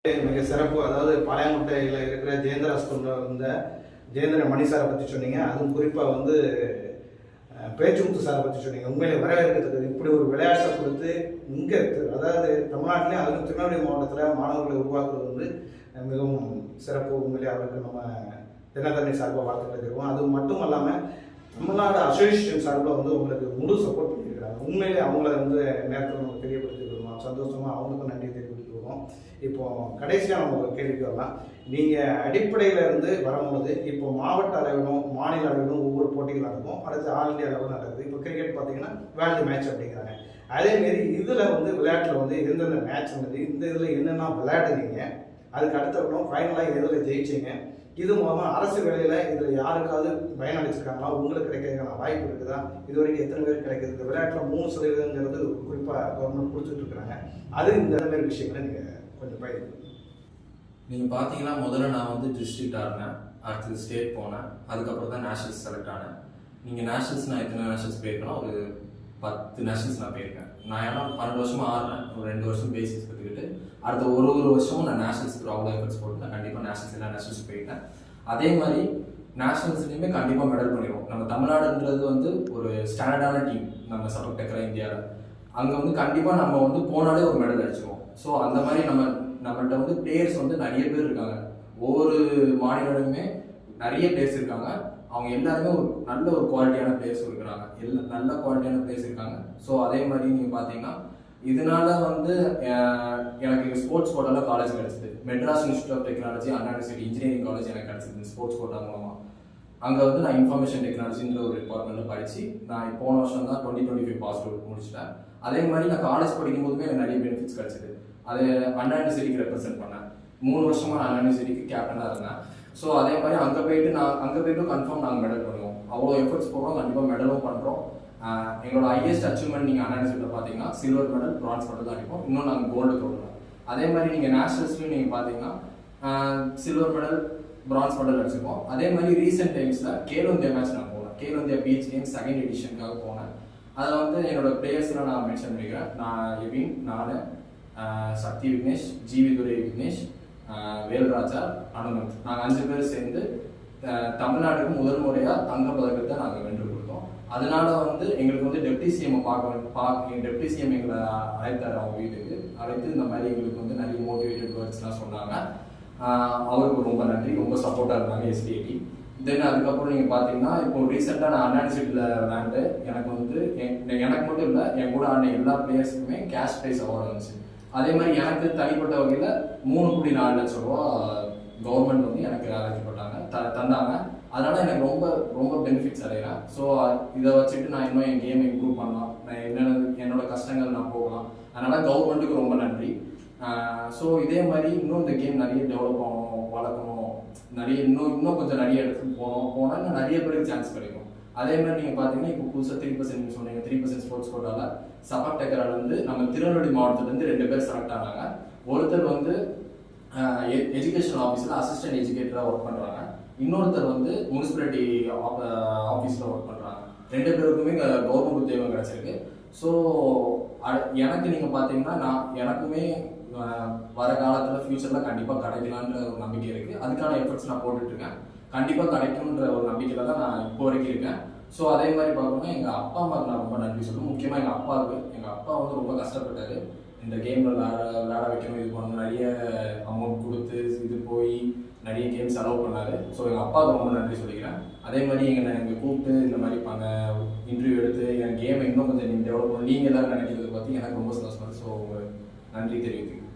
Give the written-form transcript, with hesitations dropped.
மிக சிறப்பு. அதாவது பாளையங்கோட்டையில் இருக்கிற ஜெயேந்திரா ஸ்கூலில் இருந்த ஜெயேந்திரன் மணி சாரை பற்றி சொன்னீங்க. அதுவும் குறிப்பாக வந்து பேச்சுமுத்து சாரை பற்றி சொன்னீங்க. உண்மையிலே வரவேற்கத்தக்கது. இப்படி ஒரு விளையாட்டை கொடுத்து இங்கே அதாவது தமிழ்நாட்டிலே அதுவும் திருநெல்வேலி மாவட்டத்தில் மாணவர்களை உருவாக்குறது வந்து மிகவும் சிறப்பு. உண்மையிலே அவருக்கு நம்ம தினத்தரணி சார்பாக வாழ்த்துக்களை தருவோம். அது மட்டும் இல்லாமல் தமிழ்நாடு அசோசியேஷன் சார்பில் வந்து உங்களுக்கு முழு சப்போர்ட் பண்ணியிருக்கிறாங்க. உண்மையிலே அவங்கள வந்து நேரத்தில் நம்ம தெரியப்படுத்தி வருவோம். சந்தோஷமாக அவங்களுக்கும் நன்றி தெரிவித்து வருவோம். இப்போ கடைசியாக நம்ம ஒரு கேள்விக்கு வரலாம். நீங்கள் அடிப்படையில் இருந்து வரும்போது இப்போ மாவட்ட அளவிலும் மாநில அளவிலும் ஒவ்வொரு போட்டிகள் நடக்கும். அடுத்து ஆல் இண்டியா லெவலும் நடக்குது. இப்போ கிரிக்கெட் பார்த்தீங்கன்னா வேர்ல்டு மேட்ச் அப்படிங்கிறாங்க. அதேமாரி இதில் வந்து விளையாட்டில் வந்து எந்தெந்த மேட்ச் வந்து இந்த இதில் என்னென்ன விளையாடுறீங்க, அதுக்கு அடுத்தப்பறம் ஃபைனலாக எதில் ஜெயிச்சிங்க, இது மூலமாக அரசு வேலையில் இதில் யாருக்காவது பயனளிச்சிருக்காங்களா, உங்களுக்கு கிடைக்கிறதுக்கான வாய்ப்பு இருக்குதா, இது வரைக்கும் எத்தனை பேர் கிடைக்கிது, இந்த விளையாட்டில் 3% குறிப்பாக கவர்மெண்ட் கொடுத்துட்டு இருக்கிறாங்க. அது இந்த மாதிரி விஷயங்களை நீங்கள் கொஞ்சம் பயிருக்கு. நீங்கள் பார்த்தீங்கன்னா முதல்ல நான் வந்து டிஸ்ட்ரிக்ட் ஆடினேன், அடுத்தது ஸ்டேட் போனேன், அதுக்கப்புறம் தான் நேஷனல்ஸ் செலக்ட் ஆனேன். நீங்கள் நேஷனல்ஸ் நான் எத்தனை நேஷனல்ஸ் போயிருக்கேன்னா ஒரு 10 நேஷனல்ஸ் நான் போயிருக்கேன். நான் ஏன்னா 12 வருஷமாக ஆடுறேன். ஒரு 2 வருஷம் பேசிக்ஸ் கற்றுக்கிட்டு அடுத்த ஒரு வருஷமும் நான் நேஷனல்ஸ்க்கு அவ்வளோ எஃபர்ட்ஸ் போட்டு கண்டிப்பாக நேஷனல்ஸ் எல்லா நேஷனல்ஸ் போயிட்டேன். அதே மாதிரி நேஷனல்ஸ்லையுமே கண்டிப்பாக மெடல் பண்ணிடுவோம். நம்ம தமிழ்நாடுன்றது வந்து ஒரு ஸ்டாண்டர்டான டீம். நம்ம சப்போர்ட் டெக்கிற இந்தியாவில் அங்கே வந்து கண்டிப்பாக நம்ம வந்து போனாலே ஒரு மெடல் அடிச்சிடுவோம். ஸோ அந்த மாதிரி நம்மள்கிட்ட வந்து பிளேயர்ஸ் வந்து நிறைய பேர் இருக்காங்க. ஒவ்வொரு மாநிலங்களுமே நிறைய பிளேயர்ஸ் இருக்காங்க. அவங்க எல்லாருமே ஒரு நல்ல ஒரு குவாலிட்டியான பிளேயர்ஸ் இருக்கிறாங்க. நல்ல குவாலிட்டியான பிளேயர்ஸ் இருக்காங்க. ஸோ அதே மாதிரி நீங்கள் பார்த்தீங்கன்னா இதனால வந்து எனக்கு ஸ்போர்ட்ஸ் கோட்டாவில் காலேஜ் கிடச்சிது. Madras institute of technology Anna university engineering college எனக்கு கிடச்சிது ஸ்போர்ட்ஸ் கோட்டா மூலமாக. அங்கே வந்து நான் இன்ஃபர்மேஷன் டெக்னாலஜின்ற ஒரு டிபார்ட்மெண்ட்டில் படித்து நான் போன வருஷம் தான் 2025 பாஸ் அவுட் முடிச்சிட்டேன். அதே மாதிரி நான் காலேஜ் படிக்கும் போதுமே எனக்கு நிறைய பெனிஃபிட்ஸ் கிடச்சிது. அது அண்ணா யூனிவர்சிட்டிக்கு ரெப்ரசென்ட் பண்ணேன். 3 வருஷமாக நான் அண்ணா யூனிவர்சிட்டிக்கு கேப்டனாக இருந்தேன். ஸோ அதே மாதிரி அங்கே போய்ட்டு கன்ஃபார்ம் நாங்கள் மெடல் பண்ணுவோம். அவ்வளோ எஃபர்ட்ஸ் போடுறோம், கண்டிப்பாக மெடலும் பண்ணுறோம். எங்களோட ஹையஸ்ட் அச்சீவ்மெண்ட் நீங்கள் அண்ணா யூனிவர்சிட்டியில் பார்த்தீங்கன்னா சில்வர் மெடல், பிரான்ஸ் மெடல் தான் அடிப்போம். இன்னும் நாங்கள் கோல்டு கொடுக்குறோம். அதே மாதிரி நீங்கள் நேஷனல்ஸ்லையும் நீங்கள் பார்த்தீங்கன்னா சில்வர் மெடல், பிரான்ஸ் மெடல் அடிச்சிருக்கோம். அதே மாதிரி ரீசெண்ட் டைம்ஸில் கேலோ இந்தியா மேட்ச் நான் போனேன். Khelo India beach games 2nd எடிஷனுக்காக போனேன். அதில் வந்து என்னோட பிளேயர்ஸ்லாம் நான் மென்ஷன் பண்ணிக்கிறேன். நான் எவின், நான் சக்தி விக்னேஷ், ஜீவிதுரை விக்னேஷ், வேல்ராஜா, அனுமந்த், நாங்கள் 5 பேர் சேர்ந்து தமிழ்நாட்டுக்கு முதல் முறையாக தங்க பதக்கத்தை நாங்கள் வென்று கொடுத்தோம். அதனால வந்து எங்களுக்கு வந்து டெப்டி சிஎம் டெப்டி சிஎம் எங்களை அழைத்தார் அவங்க வீட்டுக்கு. அழைத்து இந்த மாதிரி எங்களுக்கு வந்து நிறைய மோட்டிவேட்டட் வேர்ட்ஸ்லாம் சொன்னாங்க. அவருக்கு ரொம்ப நன்றி. ரொம்ப சப்போர்ட்டாக இருந்தாங்க எஸ்டிஐடி. தென் அதுக்கப்புறம் நீங்கள் பார்த்தீங்கன்னா இப்போ ரீசெண்டாக நான் அண்ணா யூனிவர்சிட்டியில் விளையாண்டு எனக்கு வந்து எனக்கு மட்டும் இல்லை, என் கூட ஆன எல்லா பிளேயர்ஸுக்குமே கேஷ் ப்ரைஸ் அவார்டு வந்துச்சு. அதே மாதிரி எனக்கு தனிப்பட்ட வகையில் 3.4 லட்சம் ரூபா கவர்மெண்ட் வந்து எனக்கு அழைக்கப்பட்டாங்க, தந்தாங்க. அதனால எனக்கு ரொம்ப ரொம்ப பெனிஃபிட்ஸ் அடைகிறேன். ஸோ இதை வச்சுட்டு நான் இன்னும் என் கேமை இம்ப்ரூவ் பண்ணலாம், நான் என்னோட கஷ்டங்கள் நான் போகலாம். அதனால கவர்மெண்ட்டுக்கு ரொம்ப நன்றி. ஸோ இதே மாதிரி இன்னும் இந்த கேம் நிறைய டெவலப் ஆகணும், வளர்க்கணும், இன்னும் கொஞ்சம் நிறைய இடத்துக்கு போனால் இன்னும் நிறைய பேருக்கு சான்ஸ் கிடைக்கும். அதே மாதிரி நீங்கள் பார்த்தீங்கன்னா இப்போ புதுசாக 3% நீங்கள் சொன்னீங்க, 3% ஸ்போர்ட்ஸ் கோட்டாவில் சப்போர்ட் டெக்கரால் வந்து நம்ம திருநெல்வேலி மாவட்டத்துலேருந்து 2 பேர் செலக்ட் ஆனாங்க. ஒருத்தர் வந்து எஜுகேஷன் ஆஃபீஸில் அசிஸ்டன்ட் எஜுகேட்டராக ஒர்க் பண்ணுறாங்க, இன்னொருத்தர் வந்து முனிசிபாலிட்டி ஆஃபீஸில் ஒர்க் பண்ணுறாங்க. 2 பேருக்குமே கவர்மெண்ட் உத்தியோகம் கிடச்சிருக்கு. ஸோ எனக்கு நீங்கள் பார்த்தீங்கன்னா எனக்குமே வர காலத்தில் ஃப்யூச்சரில் கண்டிப்பாக கிடைக்கலான்ற ஒரு நம்பிக்கை இருக்குது. அதுக்கான எஃபர்ட்ஸ் நான் போட்டுட்ருக்கேன். கண்டிப்பாக கிடைக்கும்ன்ற ஒரு நம்பிக்கையில் தான் நான் இப்போ வரைக்கும் இருக்கேன். ஸோ அதே மாதிரி பார்க்கணும்னா எங்கள் அப்பா அம்மாவுக்கு நான் ரொம்ப நன்றி சொல்லணும். முக்கியமாக எங்கள் அப்பாவுக்கு. எங்கள் அப்பா வந்து ரொம்ப கஷ்டப்பட்டார் இந்த கேமில் விளையாட வைக்கணும், இது பண்ணணும், நிறைய அமௌண்ட் கொடுத்து இது போய் நிறைய கேம்ஸ் அலோவ் பண்ணார். ஸோ எங்கள் அப்பாவுக்கு ரொம்ப நன்றி சொல்லிக்கிறேன். அதே மாதிரி எங்கள் கூப்பிட்டு இந்த மாதிரி இன்டர்வியூ எடுத்து என் கேமை இன்னும் கொஞ்சம் நீங்கள் டெவலப் பண்ணணும், நீங்கள் எல்லோரும் நினைக்கிறத பற்றி எனக்கு ரொம்ப சந்தோஷம். ஸோ நன்றி தெரிவித்துக்கிறேன்.